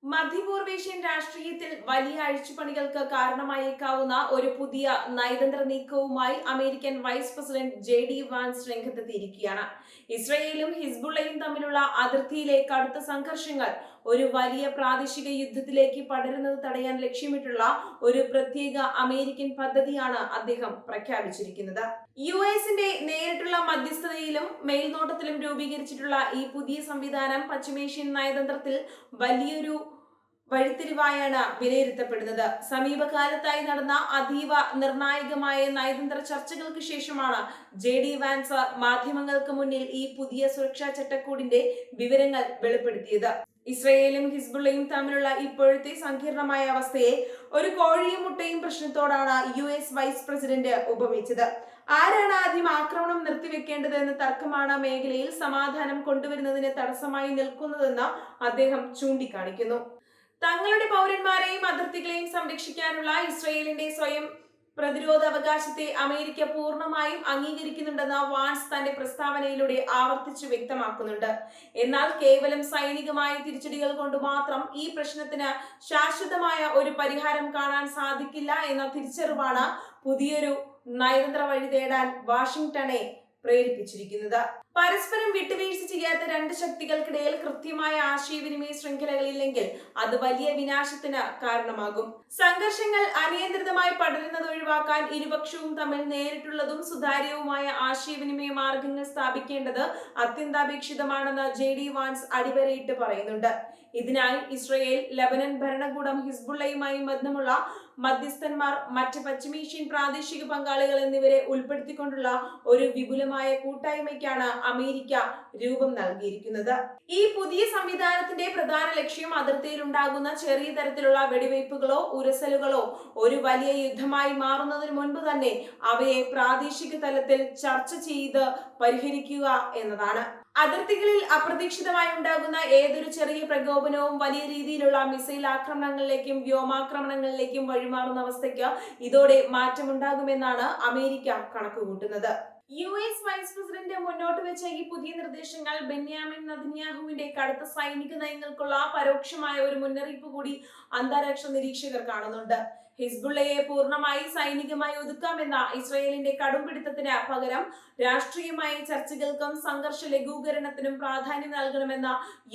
മധ്യപൂർവേഷ്യൻ രാഷ്ട്രീയത്തിൽ വലിയ അഴിച്ചുപണികൾക്ക് കാരണമായേക്കാവുന്ന ഒരു പുതിയ നയതന്ത്ര നീക്കവുമായി American vice president JD Vance രംഗത്തെത്തിയിരിക്കുകയാണ്. ഇസ്രയേലും ഹിസ്ബുള്ളയും തമ്മിലുള്ള അതിർത്തിയിലെ കടുത്ത സംഘർഷങ്ങൾ ഒരു വലിയ പ്രാദേശിക യുദ്ധത്തിലേക്ക് പടരുന്നത് തടയാൻ ലക്ഷ്യമിട്ടുള്ള ഒരു പ്രത്യേക അമേരിക്കൻ പദ്ധതിയാണ് അദ്ദേഹം പ്രഖ്യാപിച്ചിരിക്കുന്നത്. യുഎസിന്റെ നേരിട്ടുള്ള മധ്യസ്ഥതയിലും മേൽനോട്ടത്തിലും രൂപീകരിച്ചിട്ടുള്ള ഈ പുതിയ സംവിധാനം പശ്ചിമേഷ്യൻ നയതന്ത്രത്തിൽ വലിയൊരു വഴിത്തിരിവായാണ് വിലയിരുത്തപ്പെടുന്നത്. സമീപകാലത്തായി നടന്ന അതീവ നിർണായകമായ നയതന്ത്ര ചർച്ചകൾക്ക് ശേഷമാണ് JD വാൻസ് മാധ്യമങ്ങൾക്ക് മുന്നിൽ ഈ പുതിയ സുരക്ഷാ ചട്ടക്കൂടിന്റെ വിവരങ്ങൾ വെളിപ്പെടുത്തിയത്. ഇസ്രയേലും ഹിസ്ബുള്ളയും തമ്മിലുള്ള ഇപ്പോഴത്തെ സങ്കീർണമായ അവസ്ഥയെ ഒരു കോഴിയും മുട്ടയും പ്രശ്നത്തോടാണ് US വൈസ് പ്രസിഡന്റ് ഉപമിച്ചത്. ആരാണ് ആദ്യം ആക്രമണം നിർത്തിവെക്കേണ്ടത് എന്ന തർക്കമാണ് മേഖലയിൽ സമാധാനം കൊണ്ടുവരുന്നതിന് തടസ്സമായി നിൽക്കുന്നതെന്ന് അദ്ദേഹം ചൂണ്ടിക്കാണിക്കുന്നു. തങ്ങളുടെ പൗരന്മാരെയും അതിർത്തികളെയും സംരക്ഷിക്കാനുള്ള ഇസ്രയേലിന്റെ സ്വയം പ്രതിരോധ അവകാശത്തെ അമേരിക്ക പൂർണ്ണമായും അംഗീകരിക്കുന്നുണ്ടെന്ന് വാൻസ് തന്റെ പ്രസ്താവനയിലൂടെ ആവർത്തിച്ചു വ്യക്തമാക്കുന്നുണ്ട്. എന്നാൽ കേവലം സൈനികമായ തിരിച്ചടികൾ കൊണ്ട് മാത്രം ഈ പ്രശ്നത്തിന് ശാശ്വതമായ ഒരു പരിഹാരം കാണാൻ സാധിക്കില്ല എന്ന തിരിച്ചറിവാണ് പുതിയൊരു നയതന്ത്ര വഴി തേടാൻ വാഷിംഗ്ടണെ പ്രേരിപ്പിച്ചിരിക്കുന്നത്. പരസ്പരം വിട്ടുവീഴ്ച ചെയ്യാത്ത രണ്ട് ശക്തികൾക്കിടയിൽ കൃത്യമായ ആശയവിനിമയ ശൃംഖലകളില്ലെങ്കിൽ അത് വലിയ വിനാശത്തിന് കാരണമാകും. സംഘർഷങ്ങൾ അനിയന്ത്രിതമായി പടരുന്നത് ഒഴിവാക്കാൻ ഇരുപക്ഷവും തമ്മിൽ നേരിട്ടുള്ളതും സുതാര്യവുമായ ആശയവിനിമയ മാർഗങ്ങൾ സ്ഥാപിക്കേണ്ടത് അത്യന്താപേക്ഷിതമാണെന്ന് JD വാൻസ് അടിവരയിട്ട് പറയുന്നുണ്ട്. ഇതിനായി ഇസ്രയേൽ, ലെബനൻ ഭരണകൂടം, ഹിസ്ബുള്ളയുമായി ബന്ധമുള്ള മധ്യസ്ഥന്മാർ, മറ്റ് പശ്ചിമേഷ്യൻ പ്രാദേശിക പങ്കാളികൾ എന്നിവരെ ഉൾപ്പെടുത്തിക്കൊണ്ടുള്ള ഒരു വിപുലമായ കൂട്ടായ്മയ്ക്കാണ് അമേരിക്ക രൂപം നൽകിയിരിക്കുന്നത്. ഈ പുതിയ സംവിധാനത്തിന്റെ പ്രധാന ലക്ഷ്യം അതിർത്തിയിൽ ഉണ്ടാകുന്ന ചെറിയ തരത്തിലുള്ള വെടിവയ്പ്പുകളോ ഉരസലുകളോ ഒരു വലിയ യുദ്ധമായി മാറുന്നതിന് മുൻപ് തന്നെ അവയെ പ്രാദേശിക തലത്തിൽ ചർച്ച ചെയ്ത് പരിഹരിക്കുക എന്നതാണ്. അതിർത്തികളിൽ അപ്രതീക്ഷിതമായി ഉണ്ടാകുന്ന ഏതൊരു ചെറിയ പ്രകോപനവും വലിയ രീതിയിലുള്ള മിസൈൽ ആക്രമണങ്ങളിലേക്കും വ്യോമാക്രമണങ്ങളിലേക്കും വഴിമാറുന്ന അവസ്ഥയ്ക്ക് ഇതോടെ മാറ്റമുണ്ടാകുമെന്നാണ് അമേരിക്ക കണക്കുകൂട്ടുന്നത്. US വൈസ് പ്രസിഡന്റ് മുന്നോട്ട് വെച്ച ഈ പുതിയ നിർദ്ദേശങ്ങൾ ബെന്യാമിൻ നെതന്യാഹുവിന്റെ കടുത്ത സൈനിക നയങ്ങൾക്കുള്ള പരോക്ഷമായ ഒരു മുന്നറിയിപ്പ് കൂടി അന്താരാഷ്ട്ര നിരീക്ഷകർ കാണുന്നുണ്ട്. ഹിസ്ബുള്ളയെ പൂർണ്ണമായി സൈനികമായി ഒതുക്കാമെന്ന ഇസ്രയേലിന്റെ കടുംപിടുത്തത്തിന് പകരം രാഷ്ട്രീയമായ ചർച്ചകൾക്കും സംഘർഷ ലഘൂകരണത്തിനും പ്രാധാന്യം നൽകണമെന്ന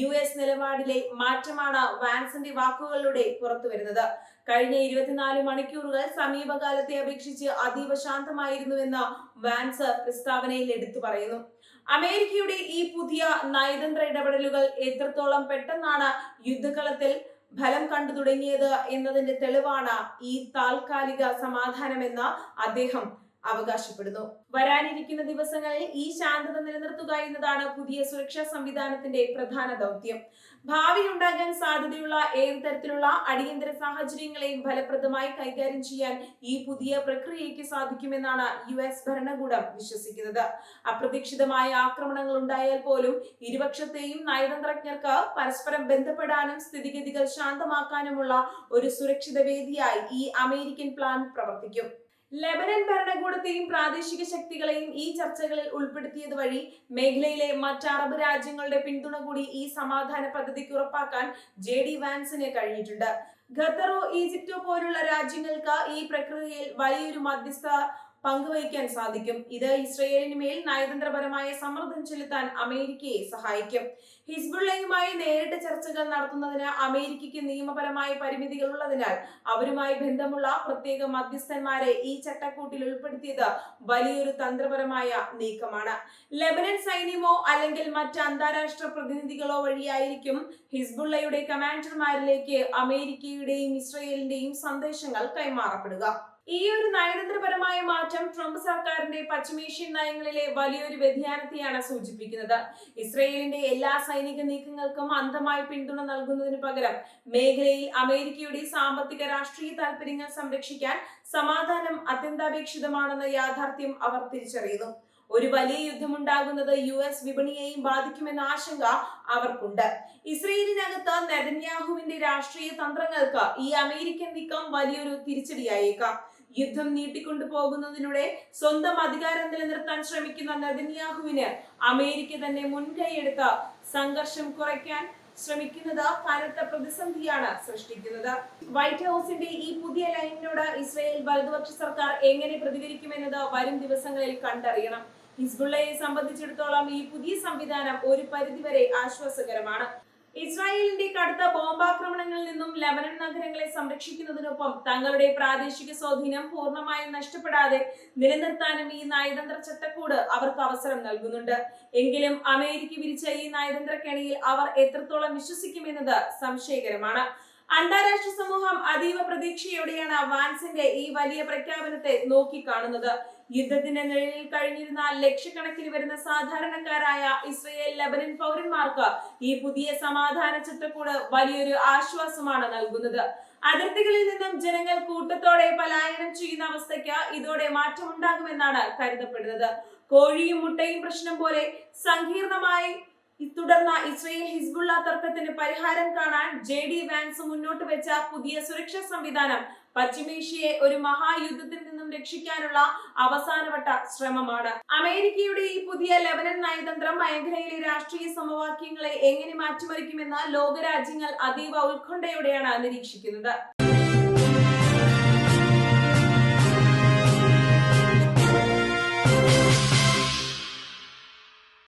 US നിലപാടിലെ മാറ്റമാണ് വാൻസിന്റെ വാക്കുകളിലൂടെ പുറത്തുവരുന്നത്. കഴിഞ്ഞ 24 മണിക്കൂറുകൾ സമീപകാലത്തെ അപേക്ഷിച്ച് അതീവ ശാന്തമായിരുന്നുവെന്ന് വാൻസ് പ്രസ്താവനയിൽ എടുത്തു പറയുന്നു. അമേരിക്കയുടെ ഈ പുതിയ നയതന്ത്ര ഇടപെടലുകൾ എത്രത്തോളം പെട്ടെന്നാണ് യുദ്ധകളത്തിൽ ഫലം കണ്ടു തുടങ്ങിയത് എന്നതിന്റെ തെളിവാണ് ഈ താൽക്കാലിക സമാധാനമെന്ന് അദ്ദേഹം അവകാശപ്പെടുന്നു. വരാനിരിക്കുന്ന ദിവസങ്ങളിൽ ഈ ശാന്തത നിലനിർത്തുക എന്നതാണ് പുതിയ സുരക്ഷാ സംവിധാനത്തിന്റെ പ്രധാന ദൗത്യം. ഭാവിയിൽ ഉണ്ടാകാൻ സാധ്യതയുള്ള ഏത് തരത്തിലുള്ള അടിയന്തര സാഹചര്യങ്ങളെയും ഫലപ്രദമായി കൈകാര്യം ചെയ്യാൻ ഈ പുതിയ പ്രക്രിയയ്ക്ക് സാധിക്കുമെന്നാണ് US ഭരണകൂടം വിശ്വസിക്കുന്നത്. അപ്രതീക്ഷിതമായ ആക്രമണങ്ങൾ ഉണ്ടായാൽ പോലും ഇരുപക്ഷത്തെയും നയതന്ത്രജ്ഞർക്ക് പരസ്പരം ബന്ധപ്പെടാനും സ്ഥിതിഗതികൾ ശാന്തമാക്കാനുമുള്ള ഒരു സുരക്ഷിത വേദിയായി ഈ അമേരിക്കൻ പ്ലാൻ പ്രവർത്തിക്കും. ലെബനൻ ഭരണകൂടത്തെയും പ്രാദേശിക ശക്തികളെയും ഈ ചർച്ചകളിൽ ഉൾപ്പെടുത്തിയത് വഴി മേഖലയിലെ മറ്റ് അറബ് രാജ്യങ്ങളുടെ പിന്തുണ കൂടി ഈ സമാധാന പദ്ധതിക്ക് ഉറപ്പാക്കാൻ JD വാൻസിന് കഴിഞ്ഞിട്ടുണ്ട്. ഖത്തറോ ഈജിപ്തോ പോലുള്ള രാജ്യങ്ങൾക്ക് ഈ പ്രക്രിയയിൽ വലിയൊരു മധ്യസ്ഥ പങ്കുവഹിക്കാൻ സാധിക്കും. ഇത് ഇസ്രയേലിന് മേൽ നയതന്ത്രപരമായ സമ്മർദ്ദം ചെലുത്താൻ അമേരിക്കയെ സഹായിക്കും. ഹിസ്ബുള്ളയുമായി നേരിട്ട് ചർച്ചകൾ നടത്തുന്നതിന് അമേരിക്കയ്ക്ക് നിയമപരമായ പരിമിതികൾ ഉള്ളതിനാൽ അവരുമായി ബന്ധമുള്ള പ്രത്യേക മധ്യസ്ഥന്മാരെ ഈ ചട്ടക്കൂട്ടിൽ ഉൾപ്പെടുത്തിയത് വലിയൊരു തന്ത്രപരമായ നീക്കമാണ്. ലെബനൻ സൈന്യമോ അല്ലെങ്കിൽ മറ്റ് അന്താരാഷ്ട്ര പ്രതിനിധികളോ വഴിയായിരിക്കും ഹിസ്ബുള്ളയുടെ കമാൻഡർമാരിലേക്ക് അമേരിക്കയുടെയും ഇസ്രയേലിന്റെയും സന്ദേശങ്ങൾ കൈമാറപ്പെടുക. ഈ ഒരു നയതന്ത്രപരമായ മാറ്റം ട്രംപ് സർക്കാരിന്റെ പശ്ചിമേഷ്യൻ നയങ്ങളിലെ വലിയൊരു വ്യതിയാനത്തെയാണ് സൂചിപ്പിക്കുന്നത്. ഇസ്രയേലിന്റെ എല്ലാ സൈനിക നീക്കങ്ങൾക്കും അന്ധമായി പിന്തുണ നൽകുന്നതിന് പകരം മേഖലയിൽ അമേരിക്കയുടെ സാമ്പത്തിക രാഷ്ട്രീയ താൽപര്യങ്ങൾ സംരക്ഷിക്കാൻ സമാധാനം അത്യന്താപേക്ഷിതമാണെന്ന യാഥാർത്ഥ്യം അവർ തിരിച്ചറിയുന്നു. ഒരു വലിയ യുദ്ധമുണ്ടാകുന്നത് US വിപണിയെയും ബാധിക്കുമെന്ന ആശങ്ക അവർക്കുണ്ട്. ഇസ്രയേലിനകത്ത് നെതന്യാഹുവിന്റെ രാഷ്ട്രീയ തന്ത്രങ്ങൾക്ക് ഈ അമേരിക്കൻ നീക്കം വലിയൊരു തിരിച്ചടിയായേക്കാം. യുദ്ധം നീട്ടിക്കൊണ്ടു പോകുന്നതിലൂടെ സ്വന്തം അധികാരം നിലനിർത്താൻ ശ്രമിക്കുന്ന നെതന്യാഹുവിന് അമേരിക്ക തന്നെ മുൻകൈയെടുത്ത് സംഘർഷം കുറയ്ക്കാൻ ശ്രമിക്കുന്നത് കനത്ത പ്രതിസന്ധിയാണ് സൃഷ്ടിക്കുന്നത്. വൈറ്റ് ഹൌസിന്റെ ഈ പുതിയ ലൈനിനോട് ഇസ്രായേൽ വലതുപക്ഷ സർക്കാർ എങ്ങനെ പ്രതികരിക്കുമെന്നത് വരും ദിവസങ്ങളിൽ കണ്ടറിയണം. ഹിസ്ബുള്ളയെ സംബന്ധിച്ചിടത്തോളം ഈ പുതിയ സംവിധാനം ഒരു പരിധിവരെ ആശ്വാസകരമാണ്. ഇസ്രായേലിന്റെ കടുത്ത ബോംബാക്രമണങ്ങളിൽ നിന്നും ലെബനൻ നഗരങ്ങളെ സംരക്ഷിക്കുന്നതിനൊപ്പം തങ്ങളുടെ പ്രാദേശിക സ്വാധീനം പൂർണ്ണമായും നഷ്ടപ്പെടാതെ നിലനിർത്താനും ഈ നയതന്ത്ര ചട്ടക്കൂട് അവർക്ക് അവസരം നൽകുന്നുണ്ട്. എങ്കിലും അമേരിക്ക വിരിച്ച ഈ നയതന്ത്ര കെണിയിൽ അവർ എത്രത്തോളം വിശ്വസിക്കുമെന്നത് സംശയകരമാണ്. അന്താരാഷ്ട്ര സമൂഹം അതീവ പ്രതീക്ഷയോടെയാണ് വാൻസിന്റെ ഈ വലിയ പ്രഖ്യാപനത്തെ നോക്കിക്കാണുന്നത്. യുദ്ധത്തിന്റെ നിഴലിൽ കഴിഞ്ഞിരുന്ന ലക്ഷക്കണക്കിന് വരുന്ന സാധാരണക്കാരായ ഇസ്രായേൽ ലെബനൻ പൗരന്മാർക്ക് ഈ പുതിയ സമാധാന ചട്ടക്കൂട് വലിയൊരു ആശ്വാസമാണ് നൽകുന്നത്. അതിർത്തികളിൽ നിന്നും ജനങ്ങൾ കൂട്ടത്തോടെ പലായനം ചെയ്യുന്ന അവസ്ഥയ്ക്ക് ഇതോടെ മാറ്റമുണ്ടാകുമെന്നാണ് കരുതപ്പെടുന്നത്. കോഴിയും മുട്ടയും പ്രശ്നം പോലെ സങ്കീർണമായി തുടർന്ന ഇസ്രായേൽ ഹിസ്ബുള്ള തർക്കത്തിന് പരിഹാരം കാണാൻ JD വാൻസ് മുന്നോട്ട് വെച്ച പുതിയ സുരക്ഷാ സംവിധാനം പശ്ചിമേഷ്യയെ ഒരു മഹായുദ്ധത്തിൽ നിന്നും രക്ഷിക്കാനുള്ള അവസാനവട്ട ശ്രമമാണ്. അമേരിക്കയുടെ ഈ പുതിയ ലെബനൻ നയതന്ത്രം മേഖലയിലെ രാഷ്ട്രീയ സമവാക്യങ്ങളെ എങ്ങനെ മാറ്റിമറിക്കുമെന്ന് ലോകരാജ്യങ്ങൾ അതീവ ഉത്കണ്ഠയോടെയാണ് നിരീക്ഷിക്കുന്നത്.